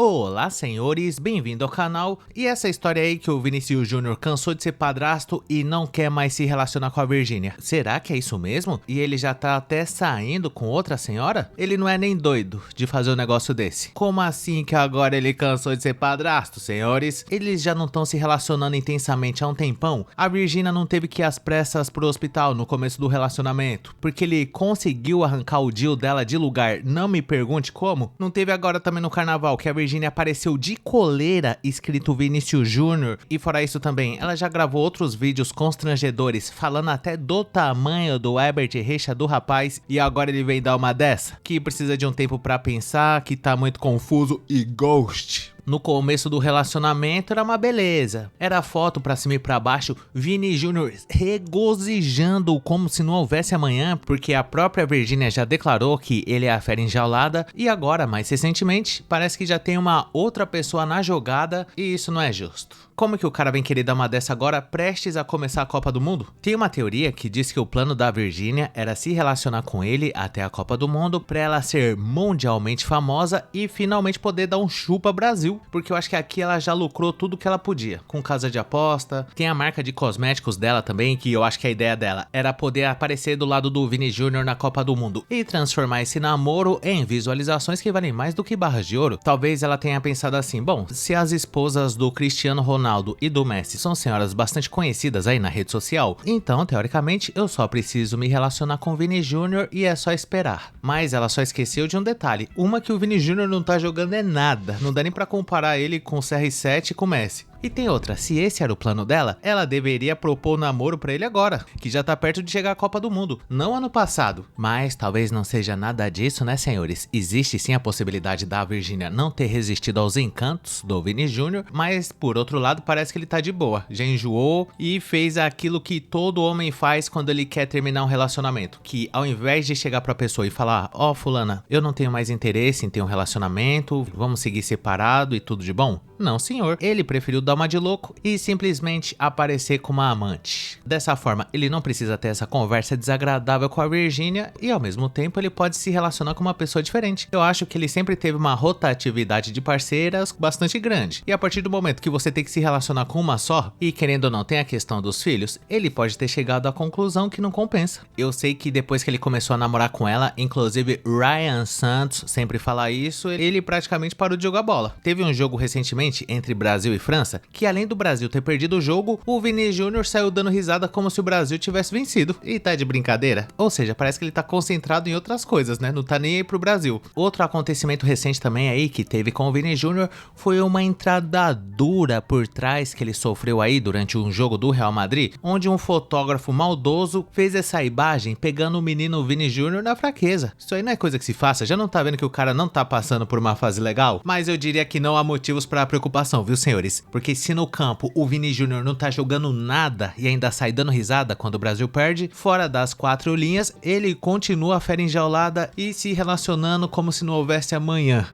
Olá, senhores, bem-vindo ao canal. E essa história aí que o Vinícius Júnior cansou de ser padrasto e não quer mais se relacionar com a Virgínia. Será que é isso mesmo? E ele já tá até saindo com outra senhora? Ele não é nem doido de fazer um negócio desse. Como assim que agora ele cansou de ser padrasto, senhores? Eles já não estão se relacionando intensamente há um tempão? A Virgínia não teve que ir às pressas pro hospital no começo do relacionamento, porque ele conseguiu arrancar o Jill dela de lugar, não me pergunte como. Não teve agora também no carnaval que a Virgínia apareceu de coleira escrito Vinícius Júnior, e fora isso também, ela já gravou outros vídeos constrangedores falando até do tamanho do Herbert Reixa do rapaz, e agora ele vem dar uma dessa, que precisa de um tempo pra pensar, que tá muito confuso e ghost. No começo do relacionamento era uma beleza, era foto pra cima e pra baixo, Vini Júnior regozijando como se não houvesse amanhã, porque a própria Virgínia já declarou que ele é a fera enjaulada, e agora, mais recentemente, parece que já tem uma outra pessoa na jogada, e isso não é justo. Como que o cara vem querer dar uma dessa agora, prestes a começar a Copa do Mundo? Tem uma teoria que diz que o plano da Virgínia era se relacionar com ele até a Copa do Mundo pra ela ser mundialmente famosa e finalmente poder dar um chupa Brasil, porque eu acho que aqui ela já lucrou tudo que ela podia, com casa de aposta, tem a marca de cosméticos dela também, que eu acho que a ideia dela era poder aparecer do lado do Vini Júnior na Copa do Mundo e transformar esse namoro em visualizações que valem mais do que barras de ouro. Talvez ela tenha pensado assim, bom, se as esposas do Cristiano Ronaldo e do Messi são senhoras bastante conhecidas aí na rede social, então teoricamente eu só preciso me relacionar com o Vini Júnior e é só esperar. Mas ela só esqueceu de um detalhe, uma que o Vini Júnior não tá jogando é nada, não dá nem pra comparar ele com o CR7 e com o Messi. E tem outra, se esse era o plano dela, ela deveria propor namoro pra ele agora, que já tá perto de chegar a Copa do Mundo, não ano passado. Mas talvez não seja nada disso, né, senhores? Existe sim a possibilidade da Virgínia não ter resistido aos encantos do Vini Júnior, mas por outro lado parece que ele tá de boa, já enjoou e fez aquilo que todo homem faz quando ele quer terminar um relacionamento, que ao invés de chegar pra pessoa e falar, ó, fulana, eu não tenho mais interesse em ter um relacionamento, vamos seguir separado e tudo de bom? Não, senhor, ele preferiu dar uma de louco e simplesmente aparecer como uma amante. Dessa forma, ele não precisa ter essa conversa desagradável com a Virgínia e ao mesmo tempo ele pode se relacionar com uma pessoa diferente. Eu acho que ele sempre teve uma rotatividade de parceiras bastante grande, e a partir do momento que você tem que se relacionar com uma só, e querendo ou não tem a questão dos filhos, ele pode ter chegado à conclusão que não compensa. Eu sei que depois que ele começou a namorar com ela, inclusive Ryan Santos sempre fala isso, ele praticamente parou de jogar bola. Teve um jogo recentemente entre Brasil e França, que além do Brasil ter perdido o jogo, o Vini Júnior saiu dando risada como se o Brasil tivesse vencido. E tá de brincadeira? Ou seja, parece que ele tá concentrado em outras coisas, né? Não tá nem aí pro Brasil. Outro acontecimento recente também aí que teve com o Vini Júnior foi uma entrada dura por trás que ele sofreu aí durante um jogo do Real Madrid, onde um fotógrafo maldoso fez essa imagem pegando o menino Vini Júnior na fraqueza. Isso aí não é coisa que se faça, já não tá vendo que o cara não tá passando por uma fase legal? Mas eu diria que não há motivos pra preocupação, viu, senhores? Porque se no campo o Vini Júnior não tá jogando nada e ainda sai dando risada quando o Brasil perde, fora das quatro linhas, ele continua a fera enjaulada e se relacionando como se não houvesse amanhã.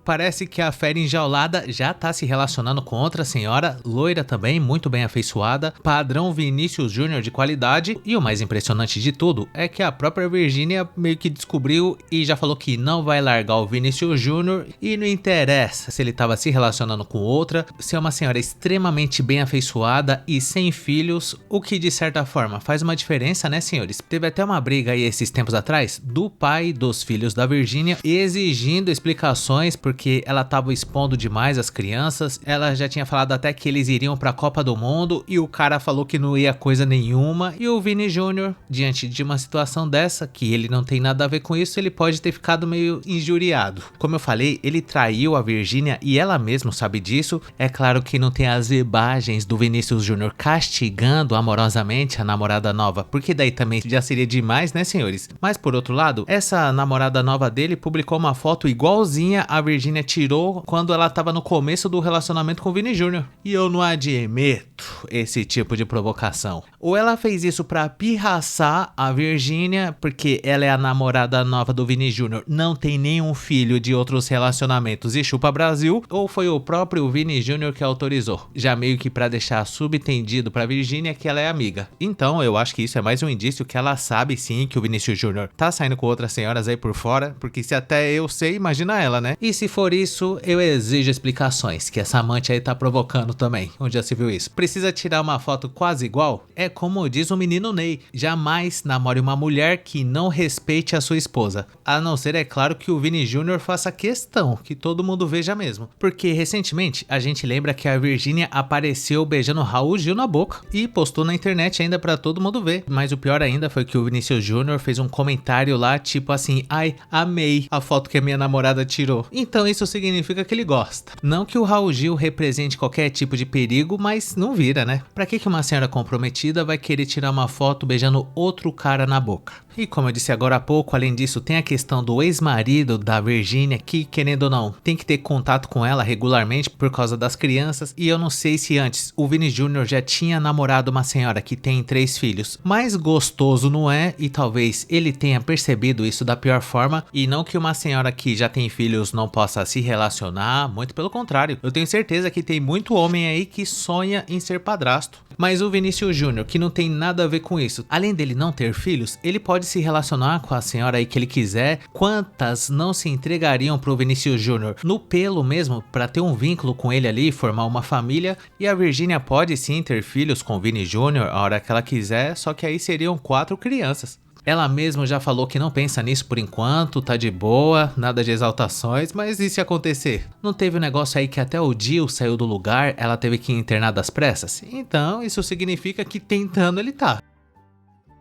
Parece que a fera enjaulada já tá se relacionando com outra senhora, loira também, muito bem afeiçoada, padrão Vinícius Júnior de qualidade, e o mais impressionante de tudo é que a própria Virgínia meio que descobriu e já falou que não vai largar o Vinícius Júnior, e não interessa se ele tava se relacionando com outra, se é uma senhora extremamente bem afeiçoada e sem filhos, o que de certa forma faz uma diferença, né, senhores? Teve até uma briga aí esses tempos atrás do pai dos filhos da Virgínia exigindo explicações porque ela tava expondo demais as crianças, ela já tinha falado até que eles iriam pra Copa do Mundo e o cara falou que não ia coisa nenhuma, e o Vini Júnior, diante de uma situação dessa, que ele não tem nada a ver com isso, ele pode ter ficado meio injuriado. Como eu falei, ele traiu a Virgínia e ela mesma sabe disso. É claro que não tem as imagens do Vinícius Júnior castigando amorosamente a namorada nova, porque daí também já seria demais, né, senhores? Mas por outro lado, essa namorada nova dele publicou uma foto igualzinha a Virgínia tirou quando ela tava no começo do relacionamento com o Vini Júnior. E eu não admito muito esse tipo de provocação. Ou ela fez isso pra pirraçar a Virgínia, porque ela é a namorada nova do Vini Júnior, não tem nenhum filho de outros relacionamentos e chupa Brasil, ou foi o próprio Vini Júnior que autorizou, já meio que pra deixar subentendido pra Virgínia que ela é amiga. Então eu acho que isso é mais um indício que ela sabe sim que o Vinícius Júnior tá saindo com outras senhoras aí por fora, porque se até eu sei, imagina ela, né? E se for isso, eu exijo explicações, que essa amante aí tá provocando também. Onde já se viu isso? Precisa tirar uma foto quase igual? É como diz o menino Ney, jamais namore uma mulher que não respeite a sua esposa. A não ser, é claro, que o Vini Júnior faça questão, que todo mundo veja mesmo. Porque recentemente a gente lembra que a Virgínia apareceu beijando Raul Gil na boca e postou na internet ainda pra todo mundo ver. Mas o pior ainda foi que o Vinícius Júnior fez um comentário lá tipo assim: ai, amei a foto que a minha namorada tirou. Então isso significa que ele gosta. Não que o Raul Gil represente qualquer tipo de perigo, mas não vira, né? Pra que uma senhora comprometida vai querer tirar uma foto beijando outro cara na boca? E como eu disse agora há pouco, além disso tem a questão do ex-marido da Virgínia que, querendo ou não, tem que ter contato com ela regularmente por causa das crianças. E eu não sei se antes o Vini Júnior já tinha namorado uma senhora que tem 3 filhos. Mas gostoso não é, e talvez ele tenha percebido isso da pior forma. E não que uma senhora que já tem filhos não possa se relacionar, muito pelo contrário. Eu tenho certeza que tem muito homem aí que sonha em ser padrasto. Mas o Vinícius Júnior, que não tem nada a ver com isso, além dele não ter filhos, ele pode se relacionar com a senhora aí que ele quiser. Quantas não se entregariam pro Vinícius Júnior no pelo mesmo, pra ter um vínculo com ele ali, formar uma família? E a Virgínia pode sim ter filhos com o Vini Júnior a hora que ela quiser, só que aí seriam 4 crianças. Ela mesma já falou que não pensa nisso por enquanto, tá de boa, nada de exaltações, mas e se acontecer? Não teve um negócio aí que até o Gil saiu do lugar, ela teve que internar das pressas? Então isso significa que tentando ele tá.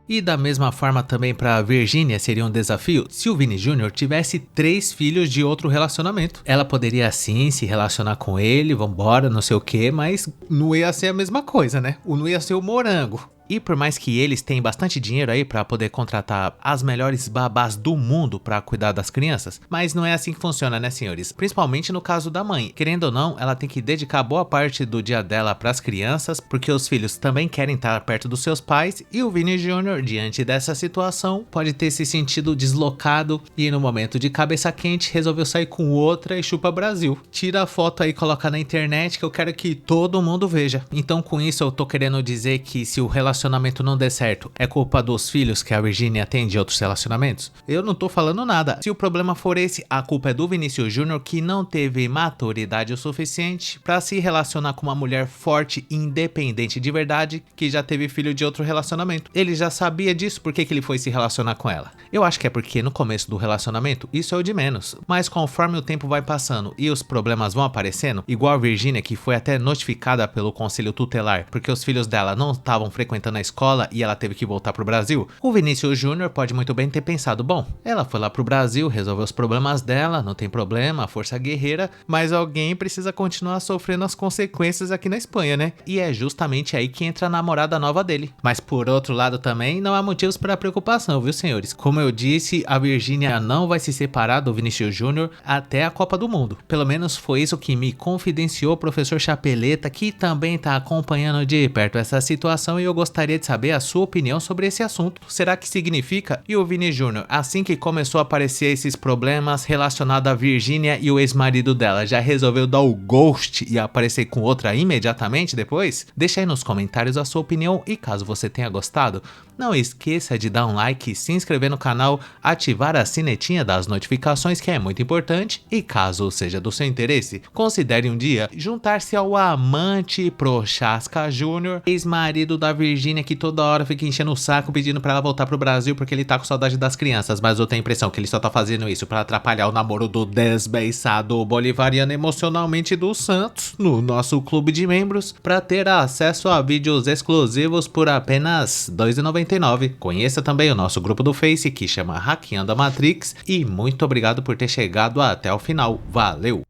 E da mesma forma também para Virgínia seria um desafio se o Vini Júnior tivesse 3 filhos de outro relacionamento. Ela poderia sim se relacionar com ele, vambora, não sei o que, mas não ia ser a mesma coisa, né? Não ia ser o morango. E por mais que eles tenham bastante dinheiro aí para poder contratar as melhores babás do mundo para cuidar das crianças, mas não é assim que funciona, né, senhores? Principalmente no caso da mãe. Querendo ou não, ela tem que dedicar boa parte do dia dela para as crianças, porque os filhos também querem estar perto dos seus pais, e o Vini Júnior, diante dessa situação, pode ter se sentido deslocado e no momento de cabeça quente resolveu sair com outra e chupa Brasil. Tira a foto aí e coloca na internet que eu quero que todo mundo veja. Então com isso eu tô querendo dizer que se o relacionamento não der certo, é culpa dos filhos que a Virgínia tem de outros relacionamentos? Eu não tô falando nada. Se o problema for esse, a culpa é do Vinícius Júnior, que não teve maturidade o suficiente para se relacionar com uma mulher forte e independente de verdade, que já teve filho de outro relacionamento. Ele já sabia disso, por que ele foi se relacionar com ela? Eu acho que é porque no começo do relacionamento isso é o de menos, mas conforme o tempo vai passando e os problemas vão aparecendo, igual a Virgínia, que foi até notificada pelo conselho tutelar porque os filhos dela não estavam frequentando a escola e ela teve que voltar pro Brasil, o Vinícius Júnior pode muito bem ter pensado: bom, ela foi lá pro Brasil, resolveu os problemas dela, não tem problema, força guerreira, mas alguém precisa continuar sofrendo as consequências aqui na Espanha, né? E é justamente aí que entra a namorada nova dele. Mas por outro lado também não há motivos para preocupação, viu, senhores? Como eu disse, a Virgínia não vai se separar do Vinícius Júnior até a Copa do Mundo. Pelo menos foi isso que me confidenciou o professor Chapeleta, que também tá acompanhando de perto essa situação, e eu gostaria de saber a sua opinião sobre esse assunto. Será que significa que o Vini Júnior, assim que começou a aparecer esses problemas relacionados a Virgínia e o ex-marido dela, já resolveu dar o ghost e aparecer com outra imediatamente depois? Deixa aí nos comentários a sua opinião, e caso você tenha gostado, não esqueça de dar um like, se inscrever no canal, ativar a sinetinha das notificações, que é muito importante, e caso seja do seu interesse, considere um dia juntar-se ao amante Prochaska Júnior, ex-marido da Virgínia, que toda hora fica enchendo o saco pedindo pra ela voltar pro Brasil porque ele tá com saudade das crianças, mas eu tenho a impressão que ele só tá fazendo isso pra atrapalhar o namoro do desbeiçado bolivariano emocionalmente do Santos no nosso clube de membros, pra ter acesso a vídeos exclusivos por apenas R$ 2,99. Conheça também o nosso grupo do Face, que chama Hackeando a Matrix, e muito obrigado por ter chegado até o final. Valeu!